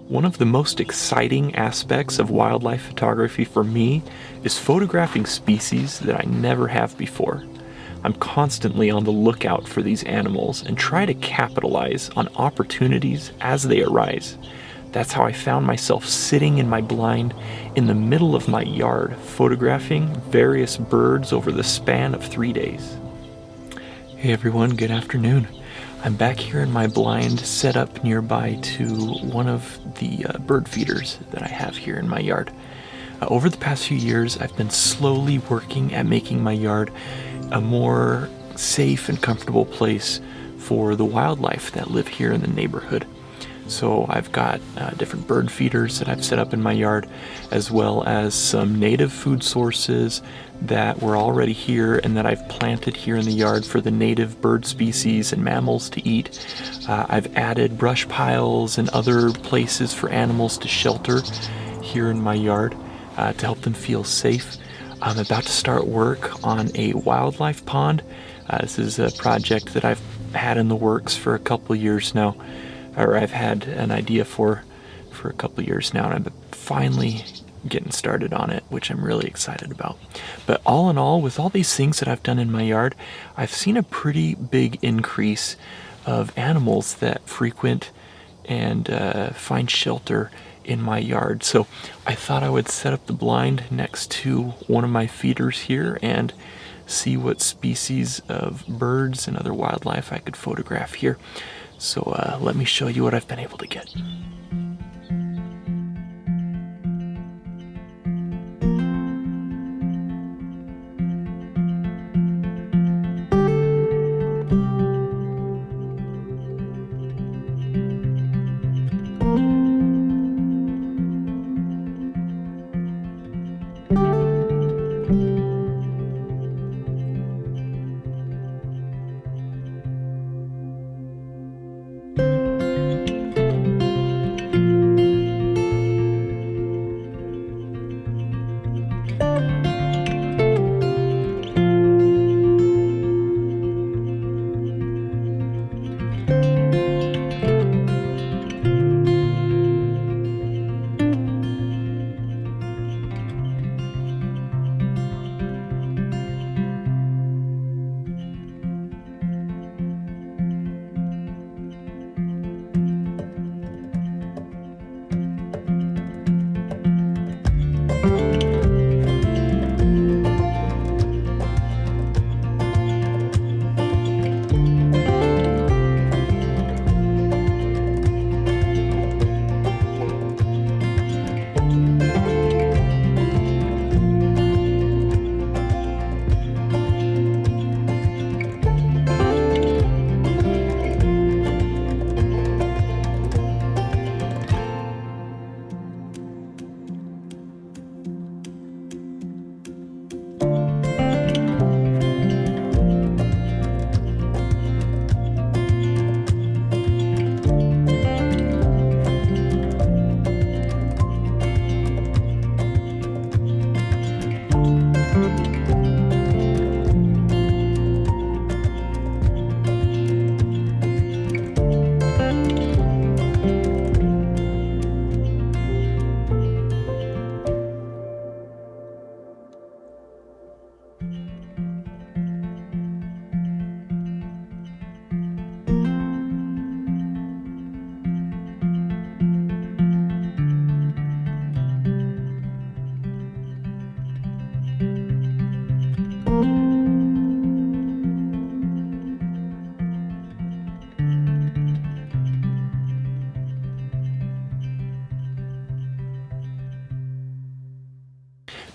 One of the most exciting aspects of wildlife photography for me is photographing species that I never have before. I'm constantly on the lookout for these animals and try to capitalize on opportunities as they arise. That's how I found myself sitting in my blind in the middle of my yard, photographing various birds over the span of 3 days. Hey everyone, good afternoon. I'm back here in my blind, set up nearby to one of the bird feeders that I have here in my yard. Over the past few years, I've been slowly working at making my yard a more safe and comfortable place for the wildlife that live here in the neighborhood. So I've got different bird feeders that I've set up in my yard, as well as some native food sources that were already here and that I've planted here in the yard for the native bird species and mammals to eat. I've added brush piles and other places for animals to shelter here in my yard to help them feel safe. I'm about to start work on a wildlife pond. This is a project that I've had in the works for a couple years now. Or I've had an idea for a couple years now, and I'm finally getting started on it, which I'm really excited about. But all in all, with all these things that I've done in my yard, I've seen a pretty big increase of animals that frequent and find shelter in my yard. So I thought I would set up the blind next to one of my feeders here and see what species of birds and other wildlife I could photograph here. So let me show you what I've been able to get.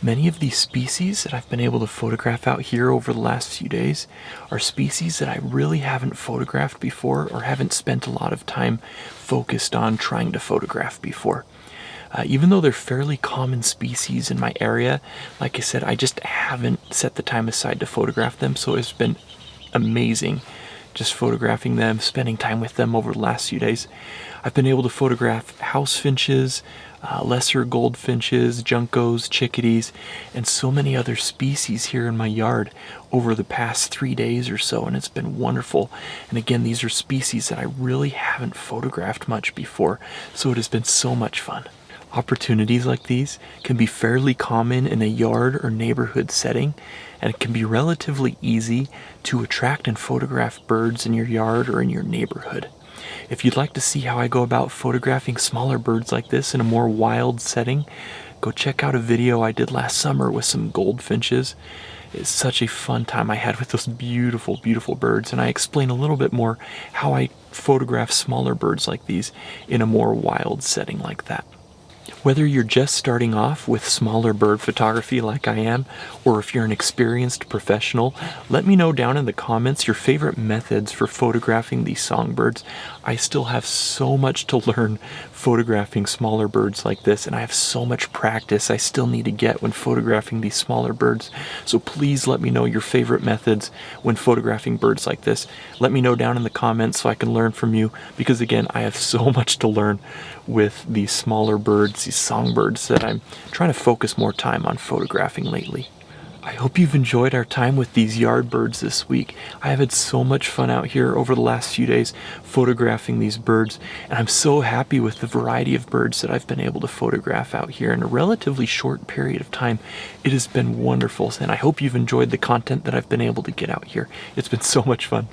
Many of these species that I've been able to photograph out here over the last few days are species that I really haven't photographed before or haven't spent a lot of time focused on trying to photograph before. Even though they're fairly common species in my area, like I said, I just haven't set the time aside to photograph them, so it's been amazing just photographing them, spending time with them over the last few days. I've been able to photograph house finches, lesser goldfinches, juncos, chickadees, and so many other species here in my yard over the past 3 days or so, and it's been wonderful. And again, these are species that I really haven't photographed much before, so it has been so much fun. Opportunities like these can be fairly common in a yard or neighborhood setting, and it can be relatively easy to attract and photograph birds in your yard or in your neighborhood. If you'd like to see how I go about photographing smaller birds like this in a more wild setting, go check out a video I did last summer with some goldfinches. It's such a fun time I had with those beautiful, beautiful birds, and I explain a little bit more how I photograph smaller birds like these in a more wild setting like that. Whether you're just starting off with smaller bird photography like I am, or if you're an experienced professional, let me know down in the comments your favorite methods for photographing these songbirds. I still have so much to learn photographing smaller birds like this, and I have so much practice I still need to get when photographing these smaller birds. So please let me know your favorite methods when photographing birds like this. Let me know down in the comments so I can learn from you, because again, I have so much to learn with these smaller birds, these songbirds, that I'm trying to focus more time on photographing lately. I hope you've enjoyed our time with these yard birds this week. I have had so much fun out here over the last few days photographing these birds, and I'm so happy with the variety of birds that I've been able to photograph out here in a relatively short period of time. It has been wonderful, and I hope you've enjoyed the content that I've been able to get out here. It's been so much fun.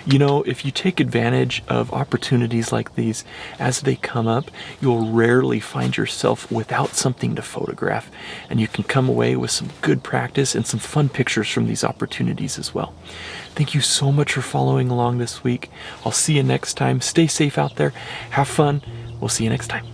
You know, if you take advantage of opportunities like these as they come up, you'll rarely find yourself without something to photograph, and you can come away with some good practice and some fun pictures from these opportunities as well. Thank you so much for following along this week. I'll see you next time. Stay safe out there. Have fun. We'll see you next time.